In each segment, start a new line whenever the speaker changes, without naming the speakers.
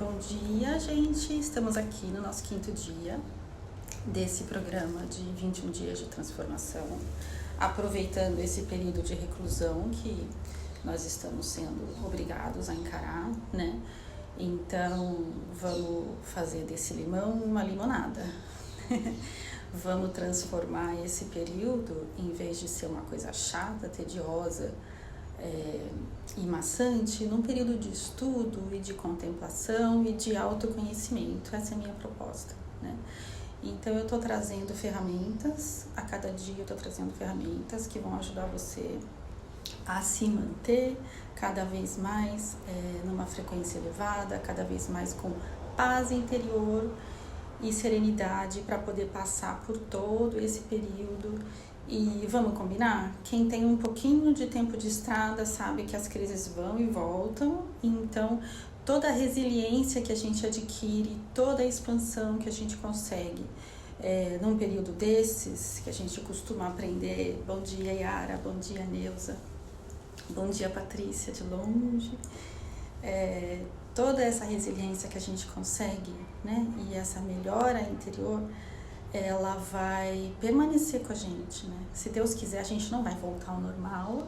Bom dia, gente. Estamos aqui no nosso 5º dia desse programa de 21 dias de transformação, aproveitando esse período de reclusão que nós estamos sendo obrigados a encarar, né? Então, vamos fazer desse limão uma limonada. Vamos transformar esse período, em vez de ser uma coisa chata, tediosa, e maçante, num período de estudo e de contemplação e de autoconhecimento. Essa é a minha proposta, né? Então eu estou trazendo ferramentas, a cada dia eu estou trazendo ferramentas que vão ajudar você a se manter cada vez mais numa frequência elevada, cada vez mais com paz interior e serenidade para poder passar por todo esse período. E vamos combinar? Quem tem um pouquinho de tempo de estrada sabe que as crises vão e voltam, então toda a resiliência que a gente adquire, toda a expansão que a gente consegue num período desses, que a gente costuma aprender. Bom dia, Yara, bom dia, Neuza, bom dia, Patrícia, de longe. Toda essa resiliência que a gente consegue, né? E essa melhora interior, ela vai permanecer com a gente, né? Se Deus quiser, a gente não vai voltar ao normal,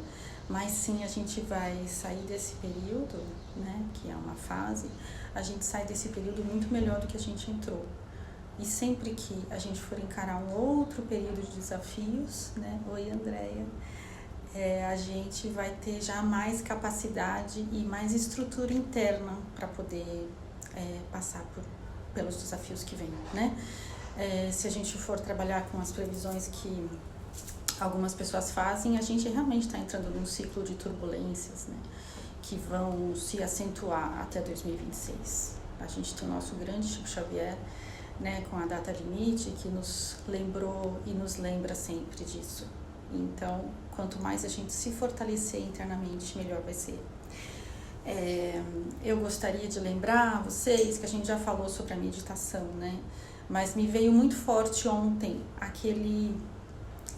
mas sim a gente vai sair desse período, né? Que é uma fase, a gente sai desse período muito melhor do que a gente entrou. E sempre que a gente for encarar um outro período de desafios, né? Oi, Andréia. A gente vai ter já mais capacidade e mais estrutura interna para poder passar pelos desafios que vêm, né? Se a gente for trabalhar com as previsões que algumas pessoas fazem, a gente realmente está entrando num ciclo de turbulências, né, que vão se acentuar até 2026. A gente tem o nosso grande Chico Xavier, né, com a data limite, que nos lembrou e nos lembra sempre disso. Então, quanto mais a gente se fortalecer internamente, melhor vai ser. Eu gostaria de lembrar a vocês que a gente já falou sobre a meditação, né? Mas me veio muito forte ontem aquele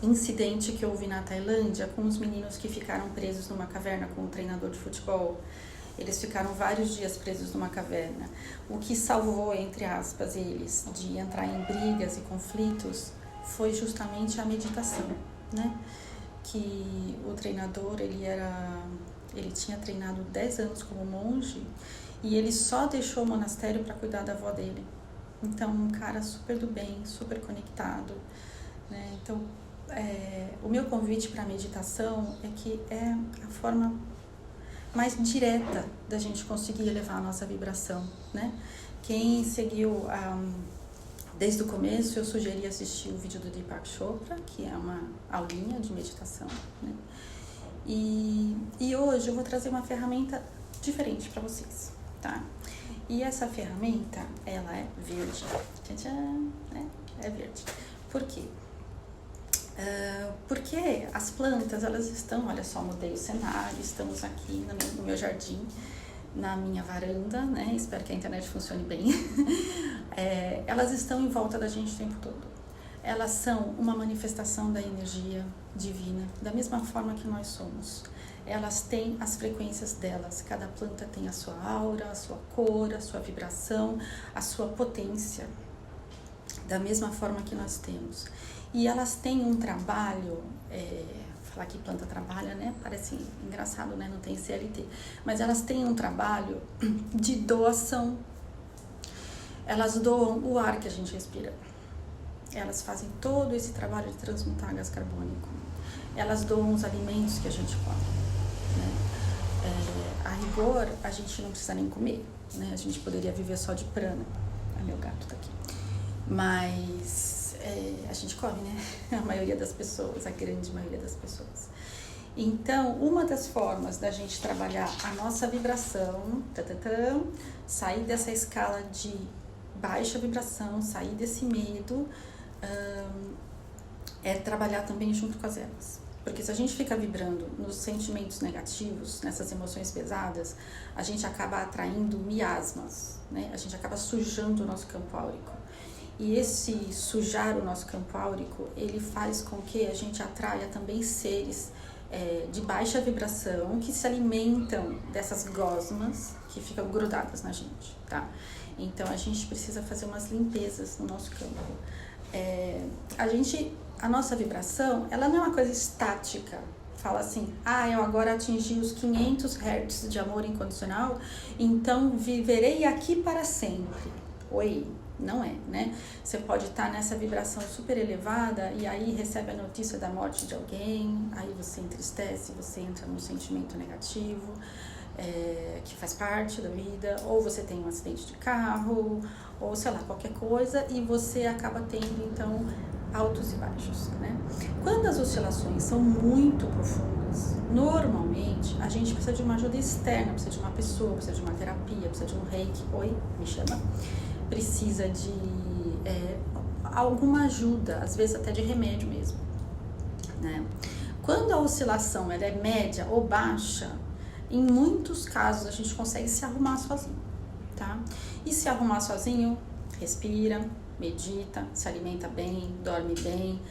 incidente que houve na Tailândia com os meninos que ficaram presos numa caverna com um treinador de futebol. Eles ficaram vários dias presos numa caverna. O que salvou, entre aspas, eles de entrar em brigas e conflitos foi justamente a meditação, né? Que o treinador, ele tinha treinado 10 anos como monge e ele só deixou o monastério para cuidar da avó dele. Então, um cara super do bem, super conectado, né? Então, o meu convite para a meditação é que é a forma mais direta da gente conseguir elevar a nossa vibração, né? Quem seguiu desde o começo, eu sugeri assistir o vídeo do Deepak Chopra, que é uma aulinha de meditação, né? E hoje eu vou trazer uma ferramenta diferente para vocês, tá? E essa ferramenta, ela é verde. Tchan, né? É verde. Por quê? Porque as plantas, elas estão, olha só, mudei o cenário, estamos aqui no meu jardim, na minha varanda, né? Espero que a internet funcione bem. Elas estão em volta da gente o tempo todo. Elas são uma manifestação da energia divina, da mesma forma que nós somos. Elas têm as frequências delas, cada planta tem a sua aura, a sua cor, a sua vibração, a sua potência, da mesma forma que nós temos. E elas têm um trabalho, falar que planta trabalha, né? Parece engraçado, né? Não tem CLT. Mas elas têm um trabalho de doação. Elas doam o ar que a gente respira. Elas fazem todo esse trabalho de transmutar gás carbônico. Elas doam os alimentos que a gente come, né? A rigor, a gente não precisa nem comer, né? A gente poderia viver só de prana. Meu gato tá aqui. Mas a gente come, né? A maioria das pessoas, a grande maioria das pessoas. Então, uma das formas da gente trabalhar a nossa vibração, sair dessa escala de baixa vibração, sair desse medo, é trabalhar também junto com as ervas. Porque se a gente fica vibrando nos sentimentos negativos, nessas emoções pesadas, a gente acaba atraindo miasmas, né? A gente acaba sujando o nosso campo áurico. E esse sujar o nosso campo áurico, ele faz com que a gente atraia também seres de baixa vibração que se alimentam dessas gosmas que ficam grudadas na gente, tá? Então, a gente precisa fazer umas limpezas no nosso campo. A nossa vibração, ela não é uma coisa estática. Fala assim, eu agora atingi os 500 Hz de amor incondicional, então viverei aqui para sempre. Oi, não é, né? Você pode estar nessa vibração super elevada e aí recebe a notícia da morte de alguém, aí você entristece, você entra num sentimento negativo, que faz parte da vida, ou você tem um acidente de carro, ou sei lá, qualquer coisa, e você acaba tendo, então, altos e baixos, né? Quando as oscilações são muito profundas, normalmente a gente precisa de uma ajuda externa, precisa de uma pessoa, precisa de uma terapia, precisa de um reiki, me chama, precisa de alguma ajuda, às vezes até de remédio mesmo, né? Quando a oscilação ela é média ou baixa, em muitos casos a gente consegue se arrumar sozinho, tá? E se arrumar sozinho, respira, medita, se alimenta bem, dorme bem,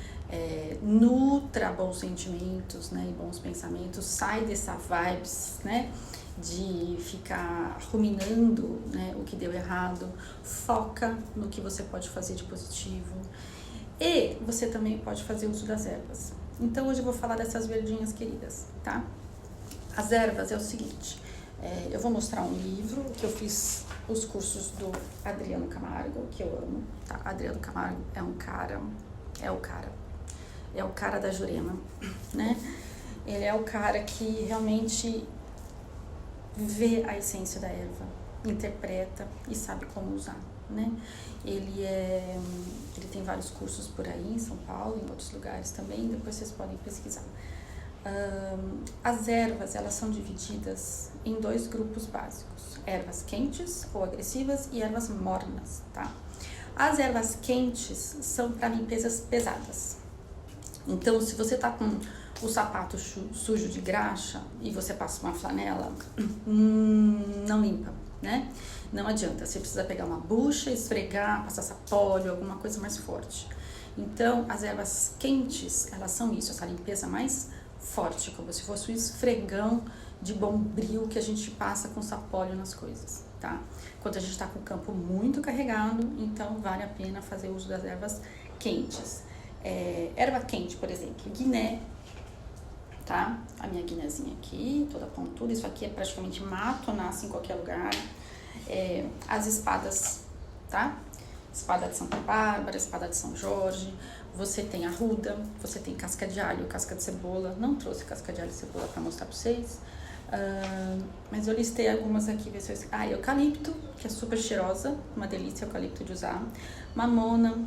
nutra bons sentimentos, né, e bons pensamentos, sai dessa vibes, né, de ficar ruminando, né, o que deu errado, foca no que você pode fazer de positivo e você também pode fazer uso das ervas. Então hoje eu vou falar dessas verdinhas queridas, tá? As ervas é o seguinte, eu vou mostrar um livro que eu fiz os cursos do Adriano Camargo, que eu amo, tá? Adriano Camargo é o cara da Jurema, né? Ele é o cara que realmente vê a essência da erva, interpreta e sabe como usar, né? Ele tem vários cursos por aí em São Paulo, em outros lugares também, depois vocês podem pesquisar. As ervas, elas são divididas em 2 grupos básicos, ervas quentes ou agressivas e ervas mornas, tá? As ervas quentes são para limpezas pesadas. Então, se você tá com o sapato sujo de graxa e você passa uma flanela, não limpa, né? Não adianta, você precisa pegar uma bucha, esfregar, passar sapólio, alguma coisa mais forte. Então, as ervas quentes, elas são isso, essa limpeza mais forte, como se fosse um esfregão de bombril que a gente passa com sapólio nas coisas, tá? Quando a gente tá com o campo muito carregado, então vale a pena fazer uso das ervas quentes. Erva quente, por exemplo, guiné, tá? A minha guinézinha aqui, toda pontuda, isso aqui é praticamente mato, nasce em qualquer lugar. As espadas, tá? Espada de Santa Bárbara, espada de São Jorge, você tem arruda, você tem casca de alho, casca de cebola. Não trouxe casca de alho e cebola para mostrar para vocês, mas eu listei algumas aqui. Eucalipto, que é super cheirosa, uma delícia eucalipto de usar. Mamona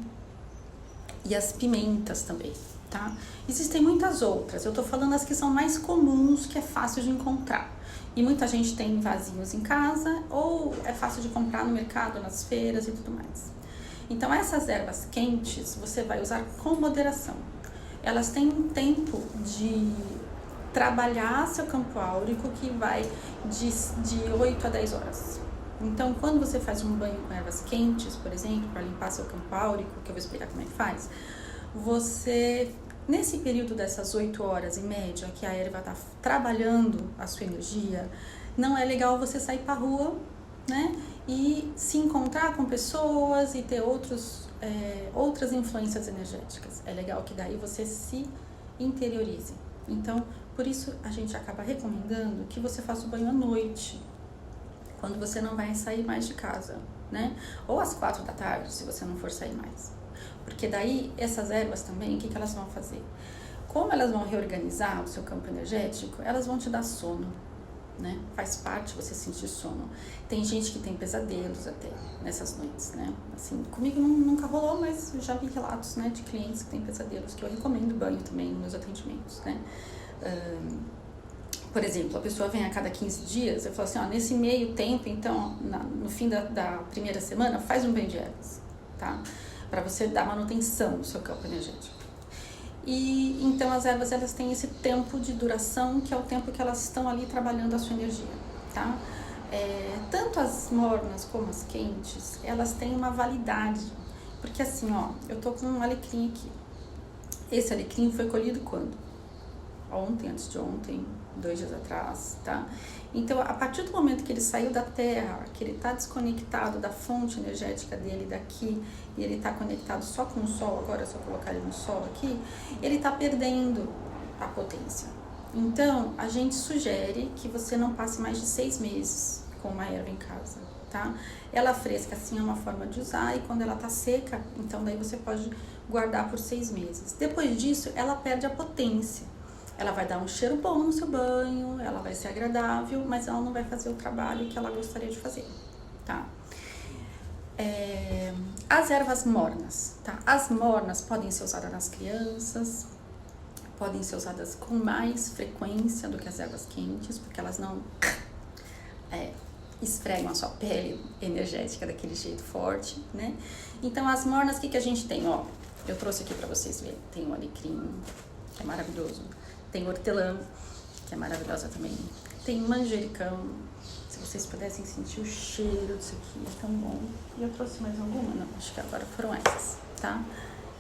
e as pimentas também, tá? Existem muitas outras, eu tô falando as que são mais comuns, que é fácil de encontrar. E muita gente tem vasinhos em casa ou é fácil de comprar no mercado, nas feiras e tudo mais. Então, essas ervas quentes, você vai usar com moderação. Elas têm um tempo de trabalhar seu campo áurico que vai de 8 a 10 horas. Então, quando você faz um banho com ervas quentes, por exemplo, para limpar seu campo áurico, que eu vou explicar como é que faz, você, nesse período dessas 8 horas em média, que a erva está trabalhando a sua energia, não é legal você sair para a rua, né? E se encontrar com pessoas e ter outras influências energéticas. É legal que daí você se interiorize. Então, por isso a gente acaba recomendando que você faça o banho à noite, quando você não vai sair mais de casa, né? Ou às 4 da tarde, se você não for sair mais. Porque daí, essas ervas também, o que elas vão fazer? Como elas vão reorganizar o seu campo energético, elas vão te dar sono, né? Faz parte você sentir sono. Tem gente que tem pesadelos até nessas noites, né? Assim, comigo nunca rolou, mas eu já vi relatos, né, de clientes que têm pesadelos, que eu recomendo banho também nos meus atendimentos, né? Por exemplo, a pessoa vem a cada 15 dias, eu falo assim, nesse meio tempo, então, no fim da primeira semana, faz um banho de ervas, tá? Para você dar manutenção no seu campo energético. E então as ervas, elas têm esse tempo de duração, que é o tempo que elas estão ali trabalhando a sua energia, tá? Tanto as mornas como as quentes, elas têm uma validade, porque assim, eu tô com um alecrim aqui. Esse alecrim foi colhido quando? ontem, antes de ontem, 2 dias atrás, tá? Então, a partir do momento que ele saiu da Terra, que ele está desconectado da fonte energética dele daqui, e ele está conectado só com o Sol, agora é só colocar ele no Sol aqui, ele está perdendo a potência. Então, a gente sugere que você não passe mais de 6 meses com uma erva em casa, tá? Ela fresca, assim, é uma forma de usar, e quando ela tá seca, então daí você pode guardar por 6 meses. Depois disso, ela perde a potência. Ela vai dar um cheiro bom no seu banho, ela vai ser agradável, mas ela não vai fazer o trabalho que ela gostaria de fazer, tá? As ervas mornas, tá? As mornas podem ser usadas nas crianças, podem ser usadas com mais frequência do que as ervas quentes, porque elas não esfregam a sua pele energética daquele jeito forte, né? Então, as mornas, o que a gente tem? Ó, eu trouxe aqui pra vocês verem. Tem o alecrim, que é maravilhoso. Tem hortelã, que é maravilhosa também. Tem manjericão. Se vocês pudessem sentir o cheiro disso aqui, é tão bom. E eu trouxe mais alguma? Não, acho que agora foram essas, tá?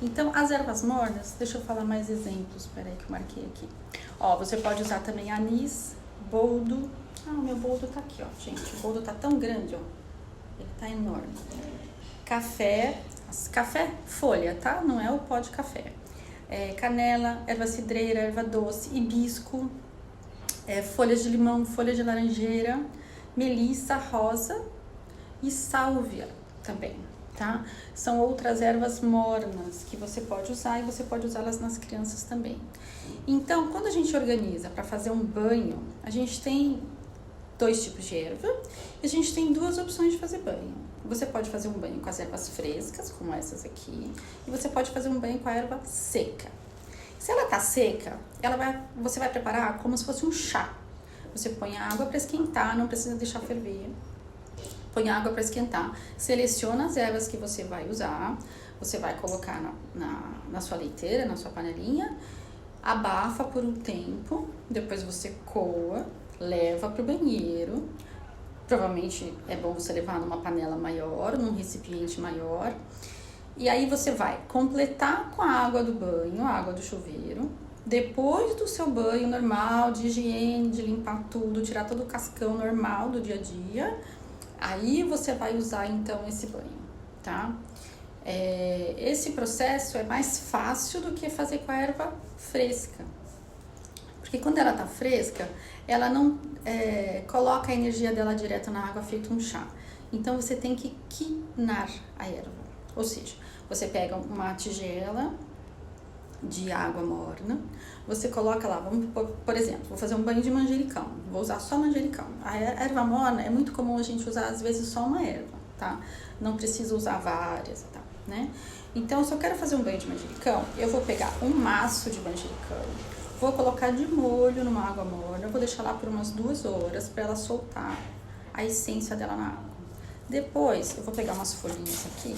Então, as ervas mornas, deixa eu falar mais exemplos. Peraí que eu marquei aqui. Ó, você pode usar também anis, boldo. Ah, o meu boldo tá aqui, ó, gente. O boldo tá tão grande, ó. Ele tá enorme. Café folha, tá? Não é o pó de café. Canela, erva cidreira, erva doce, hibisco, folhas de limão, folha de laranjeira, melissa, rosa e sálvia também, tá? São outras ervas mornas que você pode usar, e você pode usá-las nas crianças também. Então, quando a gente organiza para fazer um banho, a gente tem 2 tipos de erva, e a gente tem 2 opções de fazer banho. Você pode fazer um banho com as ervas frescas, como essas aqui, e você pode fazer um banho com a erva seca. Se ela tá seca, você vai preparar como se fosse um chá. Você põe a água para esquentar, não precisa deixar ferver. Põe a água para esquentar, seleciona as ervas que você vai usar, você vai colocar na sua leiteira, na sua panelinha, abafa por um tempo, depois você coa, leva pro banheiro. Provavelmente é bom você levar numa panela maior, num recipiente maior. E aí você vai completar com a água do banho, a água do chuveiro. Depois do seu banho normal, de higiene, de limpar tudo, tirar todo o cascão normal do dia a dia, aí você vai usar então esse banho, tá? Esse processo é mais fácil do que fazer com a erva fresca. Porque quando ela tá fresca, ela não coloca a energia dela direto na água feito um chá. Então, você tem que quinar a erva. Ou seja, você pega uma tigela de água morna, você coloca lá, por exemplo, vou fazer um banho de manjericão, vou usar só manjericão. A erva morna é muito comum a gente usar, às vezes, só uma erva, tá? Não precisa usar várias, tá? Né? Então, se eu quero fazer um banho de manjericão, eu vou pegar um maço de manjericão, vou colocar de molho numa água morna, vou deixar lá por umas 2 horas para ela soltar a essência dela na água. Depois, eu vou pegar umas folhinhas aqui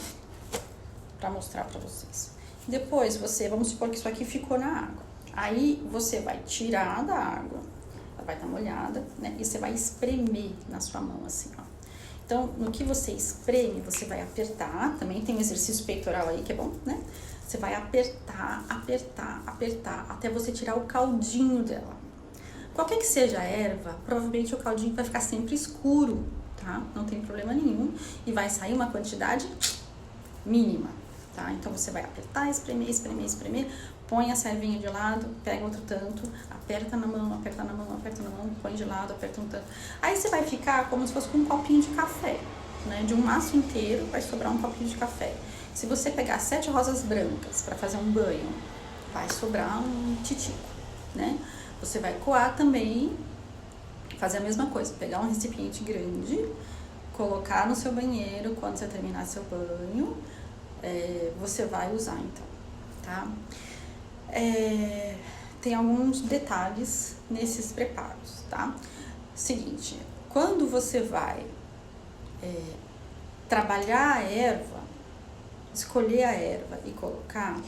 para mostrar para vocês. Depois, vamos supor que isso aqui ficou na água. Aí, você vai tirar da água, ela vai estar molhada, né? E você vai espremer na sua mão, assim, ó. Então, no que você espreme, você vai apertar, também tem um exercício peitoral aí que é bom, né? Você vai apertar, apertar, apertar, até você tirar o caldinho dela. Qualquer que seja a erva, provavelmente o caldinho vai ficar sempre escuro, tá? Não tem problema nenhum. E vai sair uma quantidade mínima, tá? Então, você vai apertar, espremer, espremer, espremer, põe a servinha de lado, pega outro tanto, aperta na mão, aperta na mão, aperta na mão, põe de lado, aperta um tanto. Aí, você vai ficar como se fosse com um copinho de café, né? De um maço inteiro, vai sobrar um copinho de café. Se você pegar 7 rosas brancas para fazer um banho, vai sobrar um titico, né? Você vai coar também, fazer a mesma coisa, pegar um recipiente grande, colocar no seu banheiro, quando você terminar seu banho, você vai usar então, tá? Tem alguns detalhes nesses preparos, tá? Seguinte, quando você vai trabalhar a erva, escolher a erva e colocar,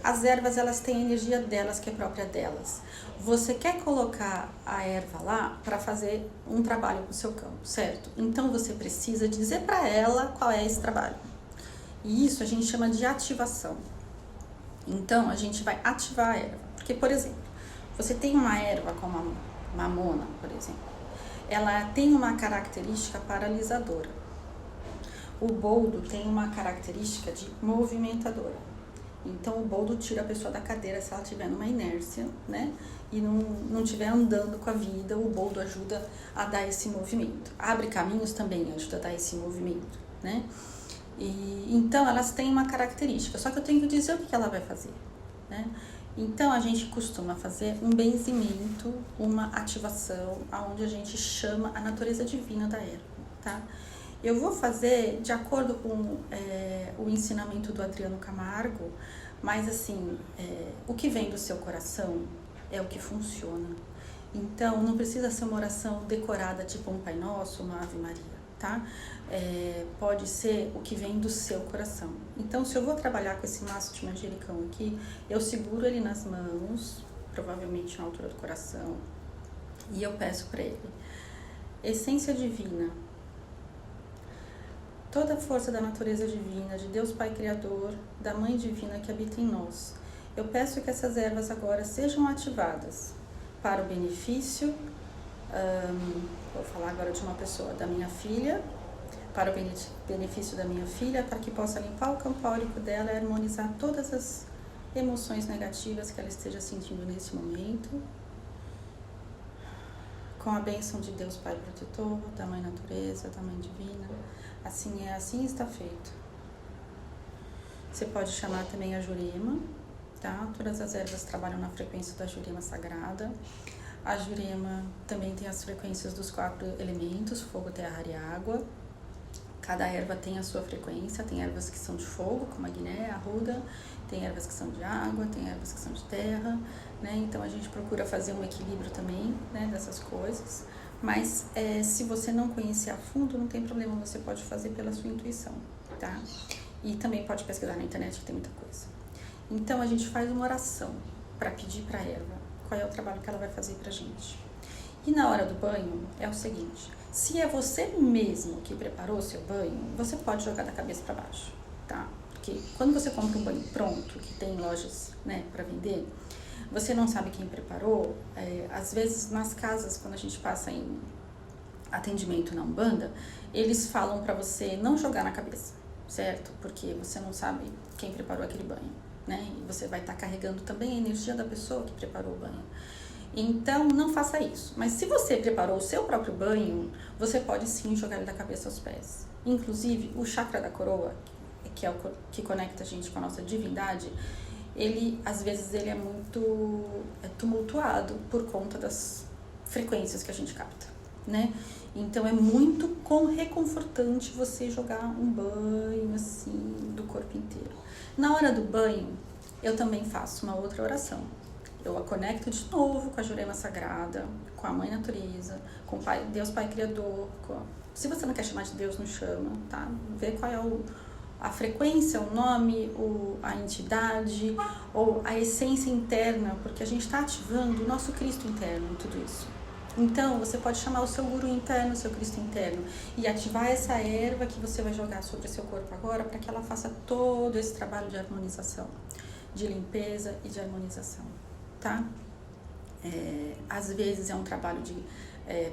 as ervas elas têm a energia delas, que é própria delas. Você quer colocar a erva lá para fazer um trabalho no seu campo, certo? Então você precisa dizer para ela qual é esse trabalho. E isso a gente chama de ativação. Então a gente vai ativar a erva. Porque, por exemplo, Você tem uma erva como a mamona, por exemplo, ela tem uma característica paralisadora. O boldo tem uma característica de movimentadora. Então, o boldo tira a pessoa da cadeira se ela estiver numa inércia, né? E não estiver andando com a vida, o boldo ajuda a dar esse movimento. Abre caminhos também ajuda a dar esse movimento, né? Então, elas têm uma característica, só que eu tenho que dizer o que ela vai fazer, né? Então, a gente costuma fazer um benzimento, uma ativação, onde a gente chama a natureza divina da erva, tá? Eu vou fazer de acordo com o ensinamento do Adriano Camargo, mas assim, o que vem do seu coração é o que funciona. Então, não precisa ser uma oração decorada, tipo um Pai Nosso, uma Ave Maria, tá? Pode ser o que vem do seu coração. Então, se eu vou trabalhar com esse maço de manjericão aqui, eu seguro ele nas mãos, provavelmente na altura do coração, e eu peço para ele: essência divina, toda a força da natureza divina, de Deus Pai Criador, da Mãe Divina que habita em nós, eu peço que essas ervas agora sejam ativadas para o benefício, vou falar agora de uma pessoa, da minha filha, para o benefício da minha filha, para que possa limpar o campo áurico dela e harmonizar todas as emoções negativas que ela esteja sentindo nesse momento, com a bênção de Deus Pai Protetor, da Mãe Natureza, da Mãe Divina. Assim é, assim está feito. Você pode chamar também a Jurema, tá? Todas as ervas trabalham na frequência da Jurema Sagrada. A Jurema também tem as frequências dos 4 elementos, fogo, terra, ar e água. Cada erva tem a sua frequência, tem ervas que são de fogo, como a guiné, a arruda, tem ervas que são de água, tem ervas que são de terra, né? Então a gente procura fazer um equilíbrio também, né, dessas coisas. Mas se você não conhecer a fundo, não tem problema, você pode fazer pela sua intuição, tá? E também pode pesquisar na internet, que tem muita coisa. Então, a gente faz uma oração para pedir para a erva qual é o trabalho que ela vai fazer pra gente. E na hora do banho, é o seguinte: se é você mesmo que preparou o seu banho, você pode jogar da cabeça para baixo, tá? Porque quando você compra um banho pronto, que tem lojas, né, para vender, você não sabe quem preparou. Às vezes nas casas, quando a gente passa em atendimento na Umbanda, eles falam pra você não jogar na cabeça, certo? Porque você não sabe quem preparou aquele banho, né? E você vai estar carregando também a energia da pessoa que preparou o banho. Então, não faça isso. Mas se você preparou o seu próprio banho, você pode sim jogar ele da cabeça aos pés. Inclusive, o chakra da coroa, que é o que conecta a gente com a nossa divindade, às vezes ele é muito tumultuado por conta das frequências que a gente capta, né? Então é muito reconfortante você jogar um banho assim do corpo inteiro. Na hora do banho, eu também faço uma outra oração. Eu a conecto de novo com a Jurema Sagrada, com a Mãe Natureza, com o Pai, Deus Pai Criador. Se você não quer chamar de Deus, não chama, tá? Vê qual é a frequência, o nome, a entidade ou a essência interna, porque a gente está ativando o nosso Cristo interno em tudo isso. Então, você pode chamar o seu guru interno, o seu Cristo interno, e ativar essa erva que você vai jogar sobre o seu corpo agora, para que ela faça todo esse trabalho de harmonização, de limpeza e de harmonização, tá? Às vezes é um trabalho de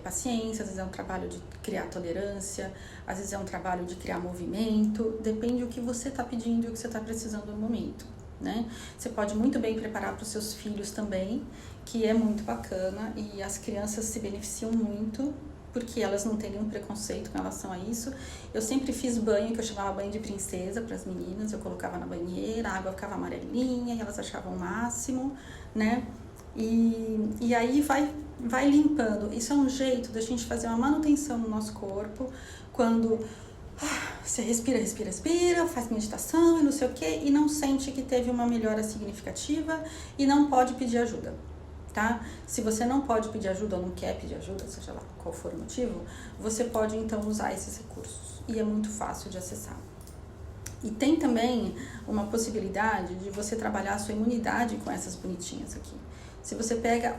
paciência, às vezes é um trabalho de criar tolerância, às vezes é um trabalho de criar movimento, depende do que você está pedindo e o que você está precisando no momento, né? Você pode muito bem preparar para os seus filhos também, que é muito bacana, e as crianças se beneficiam muito, porque elas não têm nenhum preconceito com relação a isso. Eu sempre fiz banho, que eu chamava banho de princesa para as meninas, eu colocava na banheira, a água ficava amarelinha e elas achavam o máximo, né? E aí vai limpando. Isso é um jeito da gente fazer uma manutenção no nosso corpo, quando você respira, faz meditação e não sei o que, e não sente que teve uma melhora significativa e não pode pedir ajuda, tá? Se você não pode pedir ajuda ou não quer pedir ajuda, seja lá qual for o motivo, você pode então usar esses recursos, e é muito fácil de acessar. E tem também uma possibilidade de você trabalhar a sua imunidade com essas bonitinhas aqui. Se você pega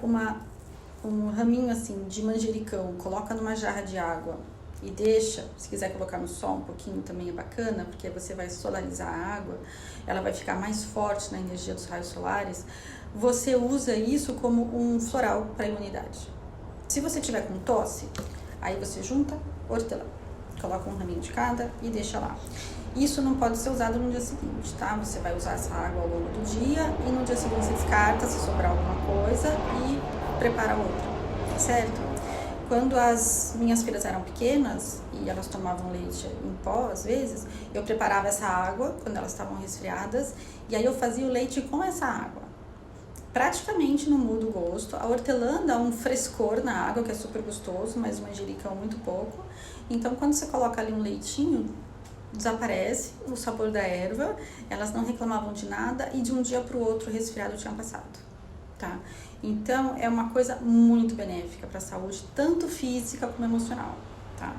um raminho assim de manjericão, coloca numa jarra de água e deixa, se quiser colocar no sol um pouquinho também é bacana, porque você vai solarizar a água, ela vai ficar mais forte na energia dos raios solares. você usa isso como um floral para imunidade. Se você tiver com tosse, aí você junta hortelã, coloca um raminho de cada e deixa lá. Isso não pode ser usado no dia seguinte, tá? Você vai usar essa água ao longo do dia e no dia seguinte você descarta se sobrar alguma coisa e prepara outra, certo? Quando as minhas filhas eram pequenas e elas tomavam leite em pó, às vezes, eu preparava essa água quando elas estavam resfriadas e aí eu fazia o leite com essa água. Praticamente não muda o gosto. A hortelã dá um frescor na água que é super gostoso, mas o manjericão muito pouco. Então, quando você coloca ali um leitinho, desaparece o sabor da erva, elas não reclamavam de nada e de um dia para o outro o resfriado tinha passado, tá? Então, é uma coisa muito benéfica para a saúde, tanto física como emocional, tá?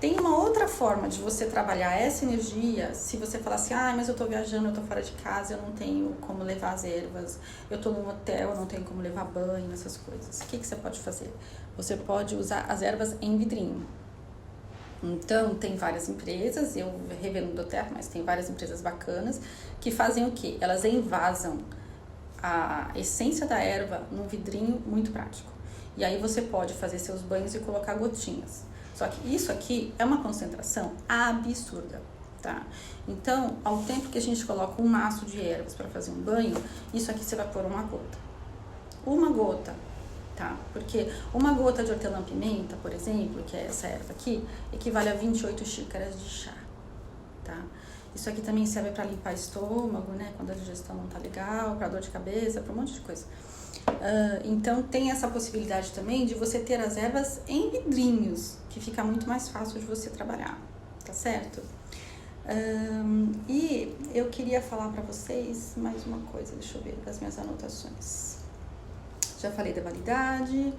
Tem uma outra forma de você trabalhar essa energia, se você falar assim, mas eu tô viajando, eu tô fora de casa, eu não tenho como levar as ervas, eu tô num hotel, eu não tenho como levar banho, essas coisas. O que você pode fazer? Você pode usar as ervas em vidrinho. Então, tem várias empresas, eu revendo do terra, mas tem várias empresas bacanas, que fazem o quê? Elas envasam a essência da erva num vidrinho muito prático. E aí você pode fazer seus banhos e colocar gotinhas. Só que isso aqui é uma concentração absurda, tá? Então, ao tempo que a gente coloca um maço de ervas para fazer um banho, isso aqui você vai pôr uma gota. Uma gota, tá? Porque uma gota de hortelã-pimenta, por exemplo, que é essa erva aqui, equivale a 28 xícaras de chá, tá? Isso aqui também serve para limpar estômago, né? Quando a digestão não tá legal, para dor de cabeça, para um monte de coisa. Então tem essa possibilidade também de você ter as ervas em vidrinhos, que fica muito mais fácil de você trabalhar, tá certo? E eu queria falar para vocês mais uma coisa, deixa eu ver das minhas anotações. Já falei da validade.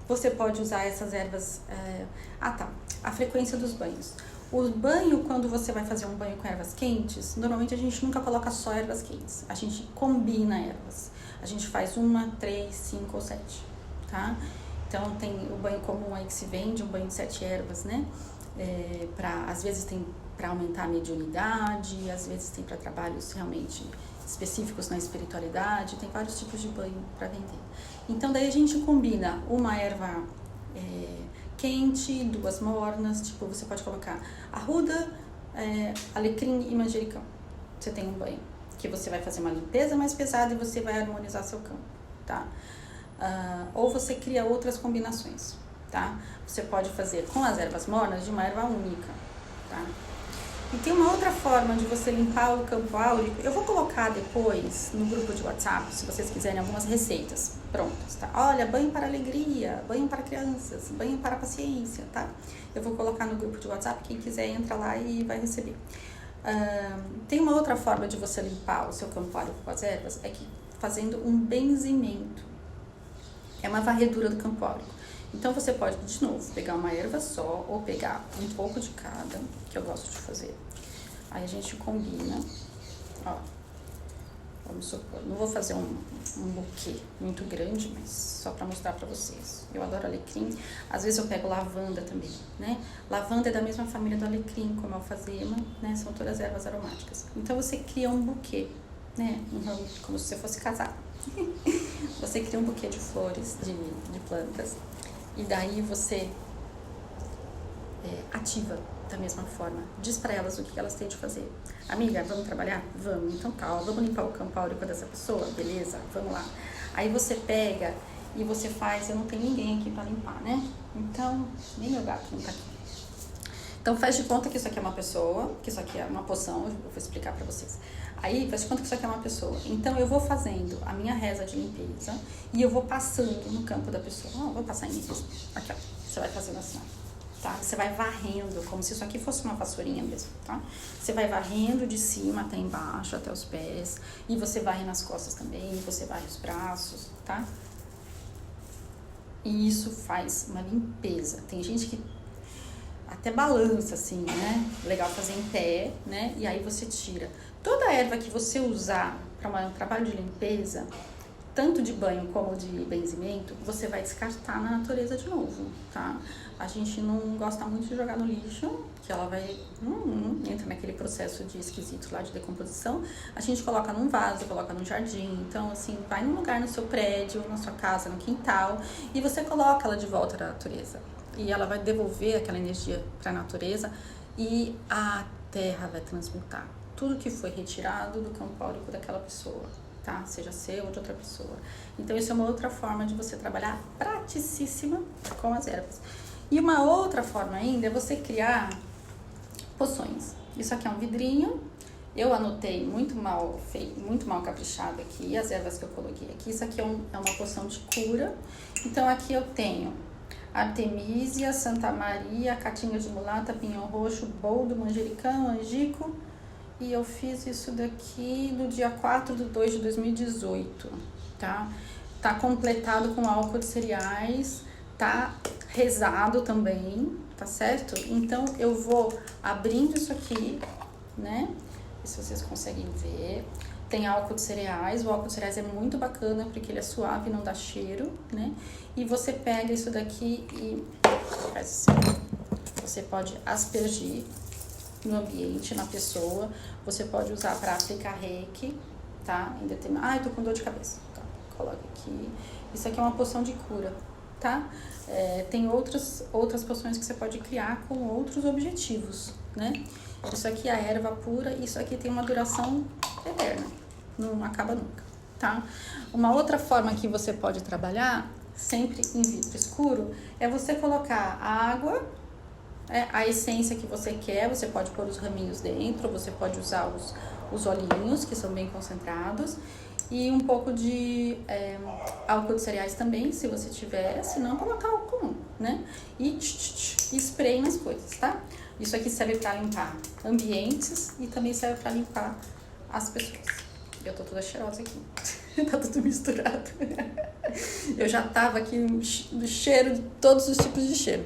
Você pode usar essas ervas. A frequência dos banhos. O banho, quando você vai fazer um banho com ervas quentes, normalmente a gente nunca coloca só ervas quentes. A gente combina ervas. A gente faz 1, 3, 5 ou 7, tá? Então tem o banho comum aí que se vende, um banho de 7 ervas, né? Às vezes tem para aumentar a mediunidade, às vezes tem para trabalhos realmente específicos na espiritualidade, tem vários tipos de banho para vender. Então daí a gente combina uma erva quente, 2 mornas, tipo você pode colocar arruda, alecrim e manjericão. Você tem um banho que você vai fazer uma limpeza mais pesada e você vai harmonizar seu campo, tá? Ou você cria outras combinações, tá? Você pode fazer com as ervas mornas de uma erva única, tá? E tem uma outra forma de você limpar o campo áurico. Eu vou colocar depois no grupo de WhatsApp, se vocês quiserem, algumas receitas prontas, tá? Olha, banho para alegria, banho para crianças, banho para paciência, tá? Eu vou colocar no grupo de WhatsApp, quem quiser entra lá e vai receber. Tem uma outra forma de você limpar o seu campo áurico com as ervas, é que fazendo um benzimento. É uma varredura do campo áurico. Então você pode, de novo, pegar uma erva só ou pegar um pouco de cada, que eu gosto de fazer. Aí a gente combina, ó, vamos supor, não vou fazer um buquê muito grande, mas só pra mostrar pra vocês. Eu adoro alecrim, às vezes eu pego lavanda também, né? Lavanda é da mesma família do alecrim, como alfazema, né? São todas ervas aromáticas. Então você cria um buquê, né? Como se você fosse casar. Você cria um buquê de flores, de plantas, e daí você ativa da mesma forma. Diz pra elas o que elas têm de fazer. Amiga, vamos trabalhar? Vamos. Então tá, vamos limpar o campo áurico dessa pessoa? Beleza, vamos lá. Aí você pega e você faz, eu não tenho ninguém aqui pra limpar, né? Então, nem meu gato não tá aqui. Então faz de conta que isso aqui é uma pessoa, que isso aqui é uma poção, eu vou explicar pra vocês. Aí faz de conta que isso aqui é uma pessoa. Então eu vou fazendo a minha reza de limpeza e eu vou passando no campo da pessoa. Vou passar em mim mesmo. Aqui, ó. Você vai fazendo assim, ó. Tá? Você vai varrendo, como se isso aqui fosse uma vassourinha mesmo, tá? Você vai varrendo de cima até embaixo, até os pés. E você varre nas costas também, você varre os braços, tá? E isso faz uma limpeza. Tem gente que até balança assim, né? Legal fazer em pé, né? E aí você tira. Toda erva que você usar para um trabalho de limpeza, tanto de banho como de benzimento, você vai descartar na natureza de novo, tá? A gente não gosta muito de jogar no lixo, que ela vai, entra naquele processo de esquisito lá de decomposição. A gente coloca num vaso, coloca num jardim. Então, assim, vai num lugar no seu prédio, na sua casa, no quintal, e você coloca ela de volta na natureza. E ela vai devolver aquela energia para a natureza e a terra vai transmutar tudo que foi retirado do campo áurico daquela pessoa, tá? Seja seu ou de outra pessoa. Então, isso é uma outra forma de você trabalhar praticíssima com as ervas. E uma outra forma ainda é você criar poções. Isso aqui é um vidrinho. Eu anotei muito mal feito, muito mal caprichado aqui, as ervas que eu coloquei aqui. Isso aqui é uma poção de cura. Então, aqui eu tenho Artemisia, Santa Maria, Catinga de Mulata, Pinhão Roxo, Boldo, Manjericão, Angico. E eu fiz isso daqui no dia 4/2/2018, tá? Tá completado com álcool de cereais, tá rezado também, tá certo? Então, eu vou abrindo isso aqui, né? Se vocês conseguem ver. Tem álcool de cereais, o álcool de cereais é muito bacana porque ele é suave, não dá cheiro, né? E você pega isso daqui e faz assim. Você pode aspergir no ambiente, na pessoa. Você pode usar para aplicar reiki, tá? Em determinado... eu tô com dor de cabeça. Tá, coloca aqui. Isso aqui é uma poção de cura, tá? Tem outras poções que você pode criar com outros objetivos, né? Isso aqui é a erva pura, isso aqui tem uma duração eterna, não acaba nunca, tá? Uma outra forma que você pode trabalhar, sempre em vidro escuro, é você colocar a água, a essência que você quer, você pode pôr os raminhos dentro, você pode usar os olhinhos, que são bem concentrados, e um pouco de álcool de cereais também, se você tiver, se não, colocar álcool comum, né? E spray nas coisas, tá? Isso aqui serve para limpar ambientes e também serve para limpar as pessoas. Eu tô toda cheirosa aqui, tá tudo misturado. Eu já tava aqui do cheiro, de todos os tipos de cheiro,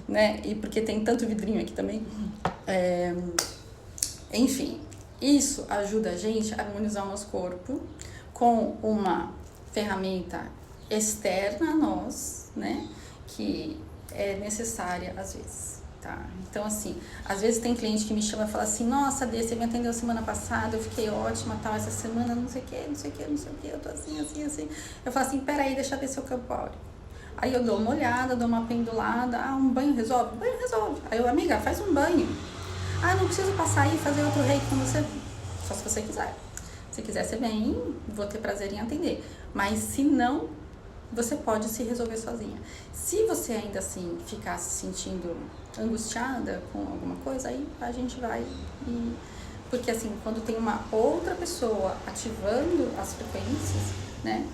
né? E porque tem tanto vidrinho aqui também. Enfim, isso ajuda a gente a harmonizar o nosso corpo com uma ferramenta externa a nós, né? Que é necessária às vezes. Tá? Então, assim, às vezes tem cliente que me chama e fala assim, nossa, Dê, você me atendeu semana passada, eu fiquei ótima, tal, essa semana não sei o que, eu tô assim. Eu falo assim, peraí, deixa eu ver seu campo áureo. Aí eu dou uma olhada, dou uma pendulada, um banho resolve? Banho resolve. Aí eu, amiga, faz um banho. Não preciso passar aí e fazer outro reiki com você. Só se você quiser. Se quiser, você vem, vou ter prazer em atender. Mas se não, você pode se resolver sozinha. Se você ainda assim ficar se sentindo angustiada com alguma coisa, aí a gente vai porque assim, quando tem uma outra pessoa ativando as frequências, né,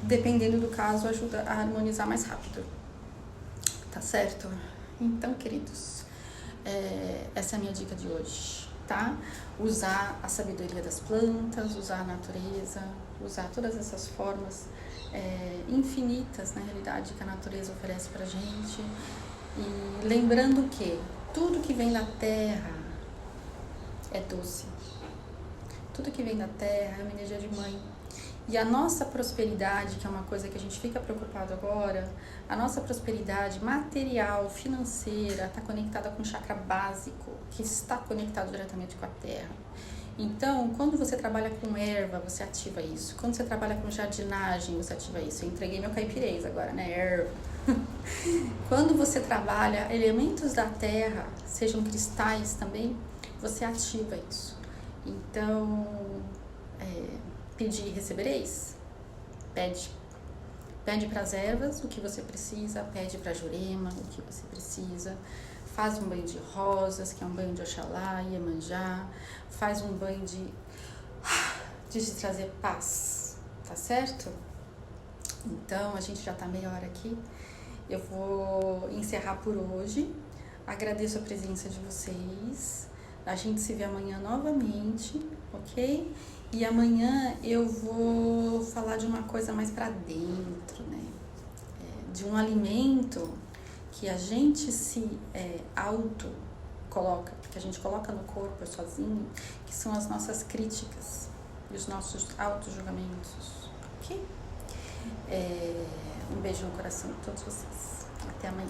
dependendo do caso, ajuda a harmonizar mais rápido, tá certo? Então, queridos, essa é a minha dica de hoje, tá? Usar a sabedoria das plantas, usar a natureza, usar todas essas formas infinitas, na realidade, que a natureza oferece pra gente. E lembrando que tudo que vem da terra é doce. Tudo que vem da terra é uma energia de mãe. E a nossa prosperidade, que é uma coisa que a gente fica preocupado agora, a nossa prosperidade material, financeira, está conectada com o chakra básico, que está conectado diretamente com a terra. Então, quando você trabalha com erva, você ativa isso. Quando você trabalha com jardinagem, você ativa isso. Eu entreguei meu caipirês agora, né? Erva. Quando você trabalha elementos da terra, sejam cristais também, você ativa isso. Então, pedir e recebereis? Pede. Pede para as ervas o que você precisa, pede para a Jurema o que você precisa. Faz um banho de rosas, que é um banho de Oxalá, Iemanjá. Faz um banho de te trazer paz, tá certo? Então, a gente já tá meia hora aqui. Eu vou encerrar por hoje. Agradeço a presença de vocês. A gente se vê amanhã novamente, ok? E amanhã eu vou falar de uma coisa mais pra dentro, né? De um alimento que a gente se auto coloca, que a gente coloca no corpo sozinho, que são as nossas críticas e os nossos auto-julgamentos, ok? Um beijo no coração de todos vocês. Até amanhã.